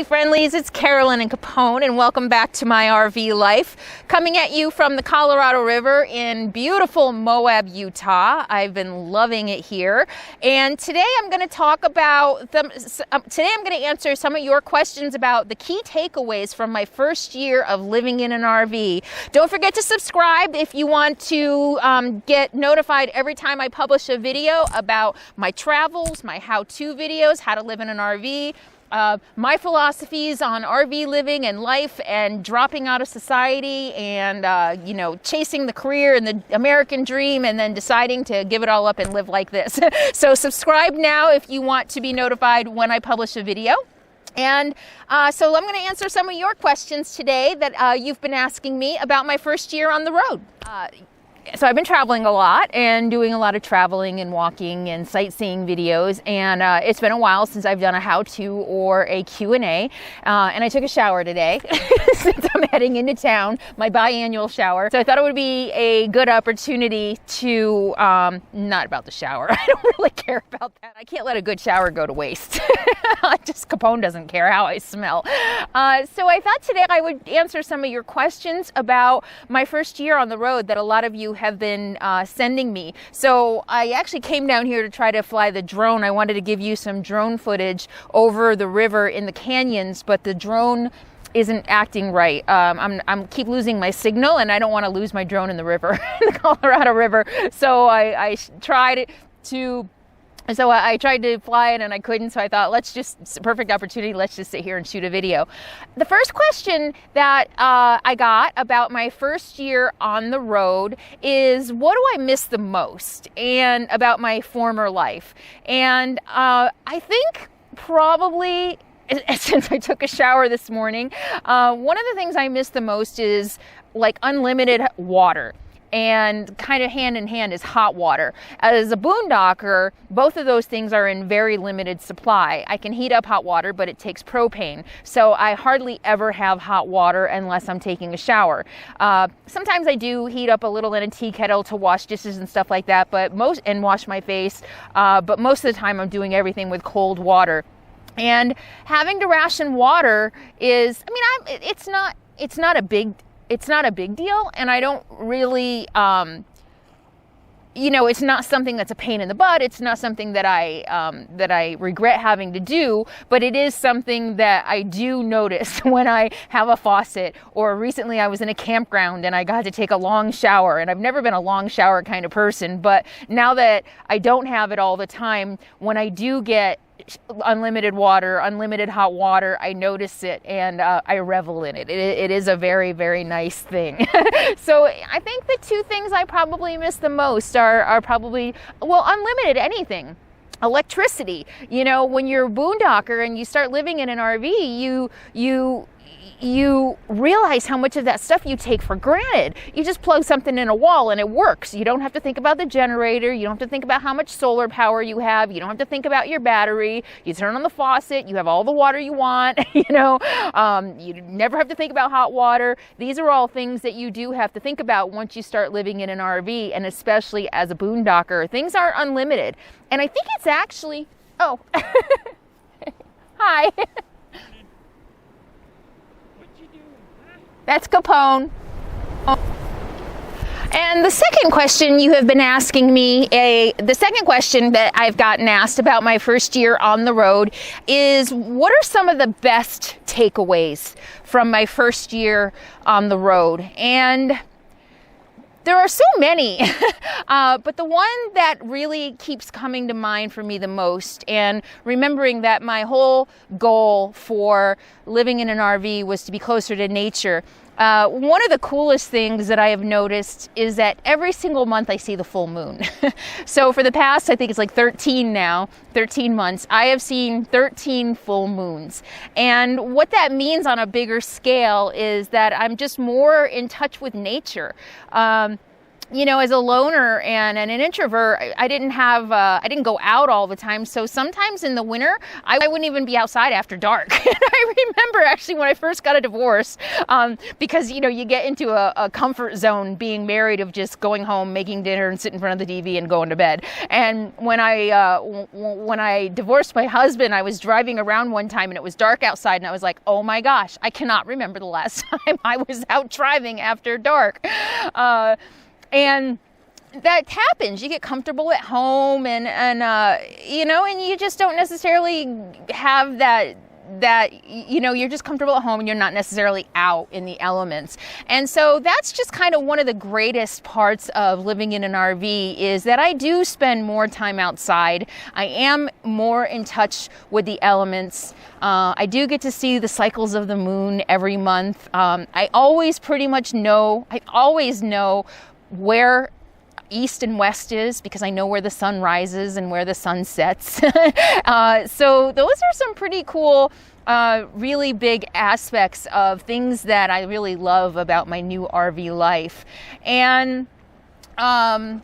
Hey friendlies, it's Carolyn in Capone and welcome back to my RV life. Coming at you from the Colorado River in beautiful Moab, Utah. I've been loving it here. And today I'm going to talk about, I'm going to answer some of your questions about the key takeaways from my first year of living in an RV. Don't forget to subscribe if you want to get notified every time I publish a video about my travels, my how-to videos, how to live in an RV. My philosophies on RV living and life and dropping out of society and, chasing the career and the American dream and then deciding to give it all up and live like this. So subscribe now if you want to be notified when I publish a video. And so I'm going to answer some of your questions today that you've been asking me about my first year on the road. So I've been traveling a lot and doing a lot of traveling and walking and sightseeing videos, and it's been a while since I've done a how-to or a Q&A, and I took a shower today since I'm heading into town, my biannual shower. So I thought it would be a good opportunity to, not about the shower, I don't really care about that. I can't let a good shower go to waste. Just Capone doesn't care how I smell. So I thought today I would answer some of your questions about my first year on the road that a lot of you have been sending me. So I actually came down here to try to fly the drone. I wanted to give you some drone footage over the river in the canyons, but the drone isn't acting right. I'm keep losing my signal, and I don't want to lose my drone in the river, in the Colorado River. So I tried to fly it and I couldn't, so I thought, it's a perfect opportunity, let's just sit here and shoot a video. The first question that I got about my first year on the road is, what do I miss the most, and about my former life? And I think probably, since I took a shower this morning, one of the things I miss the most is like unlimited water. And kind of hand in hand is hot water. As a boondocker, both of those things are in very limited supply. I can heat up hot water, but it takes propane. So I hardly ever have hot water unless I'm taking a shower. Sometimes I do heat up a little in a tea kettle to wash dishes and stuff like that, and wash my face. But most of the time I'm doing everything with cold water. And having to ration water is, it's not a big deal, and I don't really, it's not something that's a pain in the butt. It's not something that I regret having to do, but it is something that I do notice when I have a faucet. Or recently I was in a campground and I got to take a long shower, and I've never been a long shower kind of person, but now that I don't have it all the time, when I do get unlimited water, unlimited hot water, I notice it and I revel in it. It is a very, very nice thing. So I think the two things I probably miss the most are probably, unlimited anything. Electricity. When you're a boondocker and you start living in an RV, you realize how much of that stuff you take for granted. You just plug something in a wall and it works. You don't have to think about the generator. You don't have to think about how much solar power you have. You don't have to think about your battery. You turn on the faucet. You have all the water you want. You never have to think about hot water. These are all things that you do have to think about once you start living in an RV, and especially as a boondocker. Things aren't unlimited. And I think it's actually, hi. That's Capone. And the second question you have been asking me, the second question that I've gotten asked about my first year on the road is, what are some of the best takeaways from my first year on the road? And there are so many, but the one that really keeps coming to mind for me the most, and remembering that my whole goal for living in an RV was to be closer to nature, one of the coolest things that I have noticed is that every single month I see the full moon. So for the past, I think it's like 13 months, I have seen 13 full moons. And what that means on a bigger scale is that I'm just more in touch with nature. as a loner and an introvert, I didn't go out all the time. So sometimes in the winter, I wouldn't even be outside after dark. And I remember actually when I first got a divorce, because, you get into a comfort zone being married of just going home, making dinner and sitting in front of the TV and going to bed. And when I divorced my husband, I was driving around one time and it was dark outside and I was like, oh my gosh, I cannot remember the last time I was out driving after dark. And that happens. You get comfortable at home and you just don't necessarily have that, you're just comfortable at home and you're not necessarily out in the elements. And so that's just kind of one of the greatest parts of living in an RV is that I do spend more time outside. I am more in touch with the elements. I do get to see the cycles of the moon every month. I always know where east and west is because I know where the sun rises and where the sun sets. So those are some pretty cool, really big aspects of things that I really love about my new RV life. And, and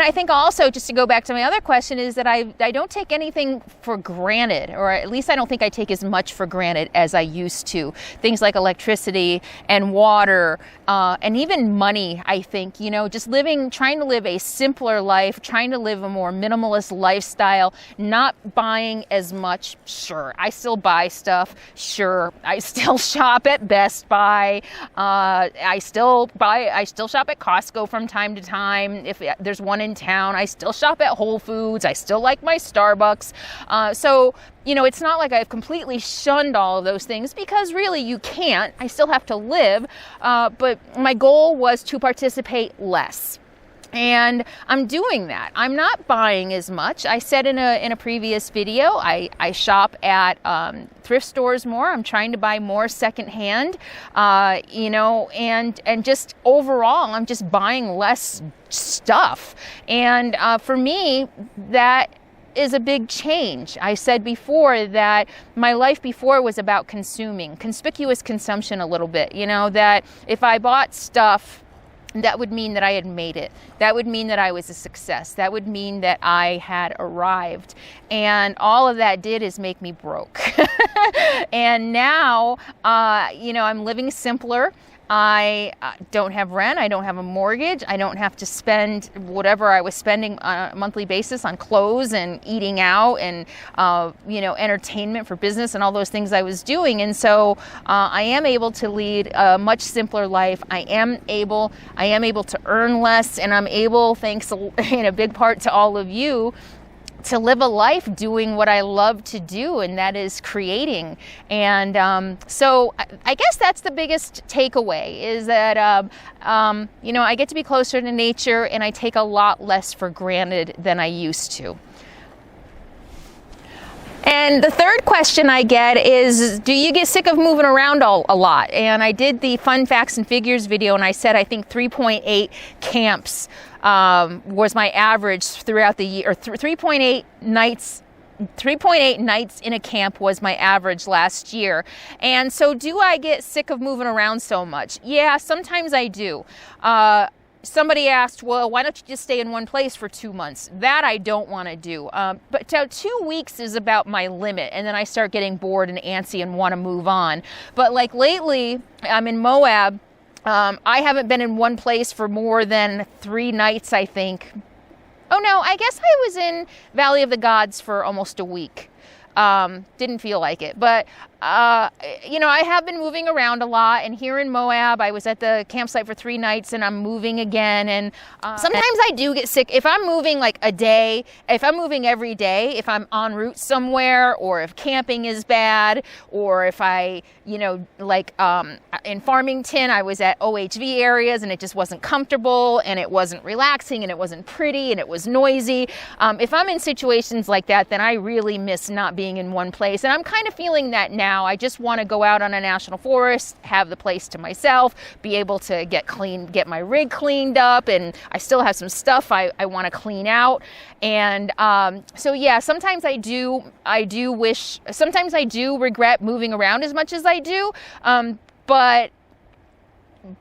I think also, just to go back to my other question, is that I don't take anything for granted, or at least I don't think I take as much for granted as I used to. Things like electricity and water, and even money, I think, just trying to live a simpler life, trying to live a more minimalist lifestyle, not buying as much. Sure, I still buy stuff. Sure, I still shop at Best Buy. I still shop at Costco from time to time. If there's one in town, I still shop at Whole Foods. I still like my Starbucks. So it's not like I've completely shunned all of those things because really you can't. I still have to live. But my goal was to participate less. And I'm doing that. I'm not buying as much. I said in a previous video, I shop at thrift stores more. I'm trying to buy more secondhand, and just overall, I'm just buying less stuff. And for me, that is a big change. I said before that my life before was about conspicuous consumption a little bit, that if I bought stuff, that would mean that I had made it. That would mean that I was a success. That would mean that I had arrived. And all of that did is make me broke. And now, I'm living simpler. I don't have rent. I don't have a mortgage. I don't have to spend whatever I was spending on a monthly basis on clothes and eating out and, entertainment for business and all those things I was doing. And so I am able to lead a much simpler life. I am able to earn less, and I'm able, thanks in a big part to all of you, to live a life doing what I love to do, and that is creating. And so I guess that's the biggest takeaway is that, I get to be closer to nature and I take a lot less for granted than I used to. And the third question I get is, do you get sick of moving around a lot? And I did the fun facts and figures video, and I said I think 3.8 camps was my average throughout the year, or 3.8 nights in a camp was my average last year. And so do I get sick of moving around so much? Yeah, sometimes I do. Somebody asked, well, why don't you just stay in one place for 2 months? That I don't want to do. But 2 weeks is about my limit. And then I start getting bored and antsy and want to move on. But like lately, I'm in Moab. I haven't been in one place for more than 3 nights, I think. Oh no, I guess I was in Valley of the Gods for almost a week. Didn't feel like it, but I have been moving around a lot, and here in Moab, I was at the campsite for 3 nights, and I'm moving again, and sometimes I do get sick. If I'm moving like a day, if I'm moving every day, if I'm en route somewhere, or if camping is bad, or if I, in Farmington, I was at OHV areas, and it just wasn't comfortable, and it wasn't relaxing, and it wasn't pretty, and it was noisy. If I'm in situations like that, then I really miss not being in one place, and I'm kind of feeling that now. I just want to go out on a national forest, have the place to myself, be able to get my rig cleaned up, and I still have some stuff I want to clean out. And so yeah, sometimes I do regret moving around as much as I do, but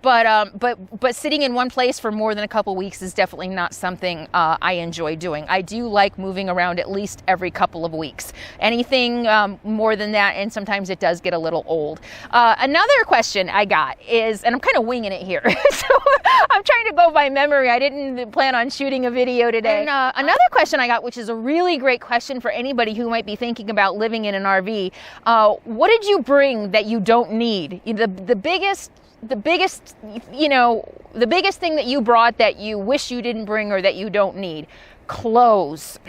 but sitting in one place for more than a couple weeks is definitely not something I enjoy doing. I do like moving around at least every couple of weeks. Anything more than that, and sometimes it does get a little old. Another question I got is, and I'm kind of winging it here, so I'm trying to go by memory. I didn't plan on shooting a video today. And another question I got, which is a really great question for anybody who might be thinking about living in an RV. What did you bring that you don't need? The biggest thing that you brought that you wish you didn't bring or that you don't need. Clothes.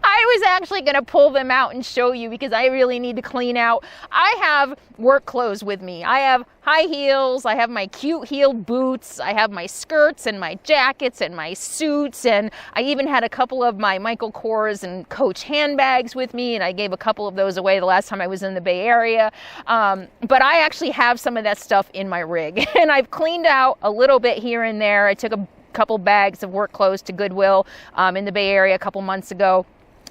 I was actually going to pull them out and show you because I really need to clean out. I have work clothes with me. I have high heels. I have my cute heeled boots. I have my skirts and my jackets and my suits. And I even had a couple of my Michael Kors and Coach handbags with me. And I gave a couple of those away the last time I was in the Bay Area. But I actually have some of that stuff in my rig. And I've cleaned out a little bit here and there. I took a couple bags of work clothes to Goodwill in the Bay Area a couple months ago.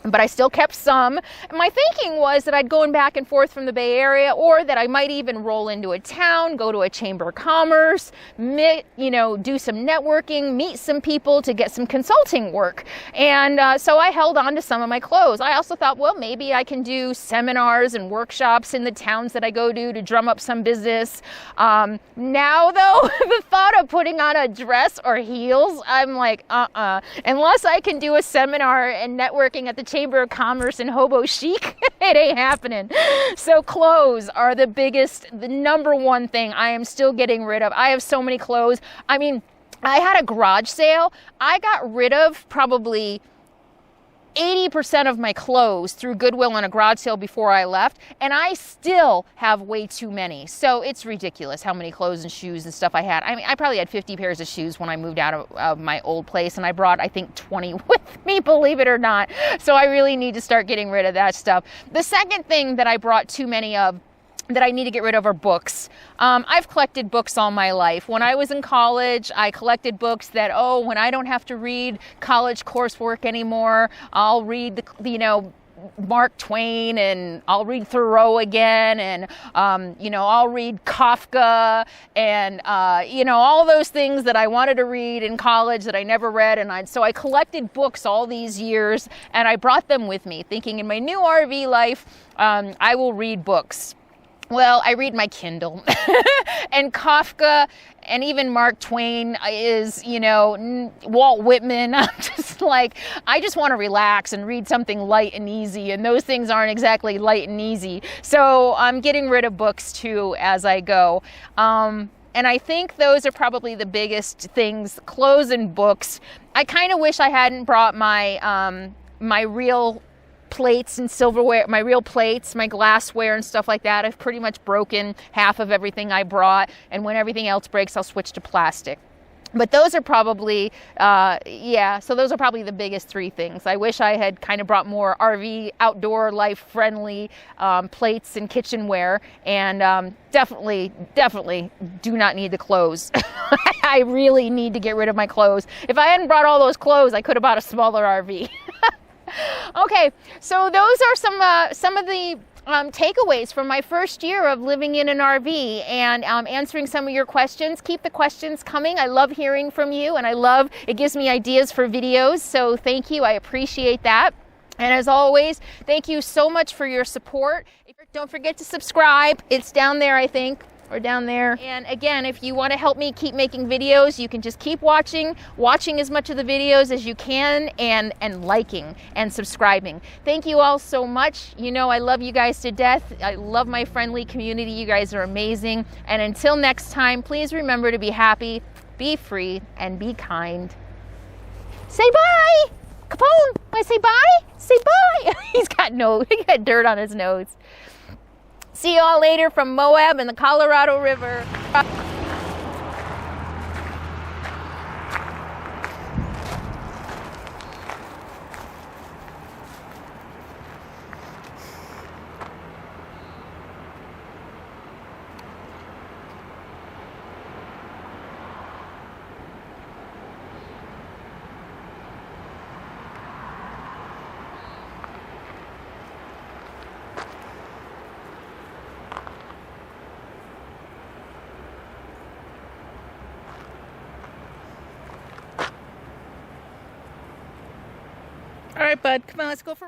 But I still kept some. My thinking was that I'd go back and forth from the Bay Area, or that I might even roll into a town, go to a chamber of commerce, do some networking, meet some people to get some consulting work. And so I held on to some of my clothes. I also thought, well, maybe I can do seminars and workshops in the towns that I go to drum up some business. Now, though, the thought of putting on a dress or heels, I'm like, unless I can do a seminar and networking at the Chamber of Commerce in Hobo Chic, it ain't happening. So clothes are the number one thing I am still getting rid of. I have so many clothes. I mean, I had a garage sale. I got rid of probably 80% of my clothes through Goodwill on a garage sale before I left, and I still have way too many. So it's ridiculous how many clothes and shoes and stuff I had. I mean, I probably had 50 pairs of shoes when I moved out of my old place, and I brought, I think, 20 with me, believe it or not. So I really need to start getting rid of that stuff. The second thing that I brought too many of that I need to get rid of are books. I've collected books all my life. When I was in college, I collected books that, when I don't have to read college coursework anymore, I'll read Mark Twain, and I'll read Thoreau again, and I'll read Kafka, and all those things that I wanted to read in college that I never read. And so I collected books all these years, and I brought them with me, thinking in my new RV life, I will read books. Well, I read my Kindle, and Kafka and even Mark Twain is, Walt Whitman. I'm just like, I just want to relax and read something light and easy, and those things aren't exactly light and easy. So I'm getting rid of books too as I go. And I think those are probably the biggest things, clothes and books. I kind of wish I hadn't brought my my real plates and silverware, my real plates, my glassware and stuff like that. I've pretty much broken half of everything I brought, and when everything else breaks, I'll switch to plastic. But those are probably, so those are probably the biggest three things. I wish I had kind of brought more RV, outdoor, life-friendly plates and kitchenware, and definitely do not need the clothes. I really need to get rid of my clothes. If I hadn't brought all those clothes, I could have bought a smaller RV. Okay, so those are some of the takeaways from my first year of living in an RV and answering some of your questions. Keep the questions coming. I love hearing from you, and it gives me ideas for videos, so thank you. I appreciate that. And as always, thank you so much for your support. Don't forget to subscribe. It's down there, I think. Or down there. And again, if you want to help me keep making videos, you can just keep watching as much of the videos as you can, and liking and subscribing. Thank you all so much. I love you guys to death. I love my friendly community. You guys are amazing. And until next time, please remember to be happy, be free, and be kind. Say bye! Capone, want to say bye? Say bye! He got dirt on his nose. See you all later from Moab and the Colorado River. right, bud. Come on, let's go for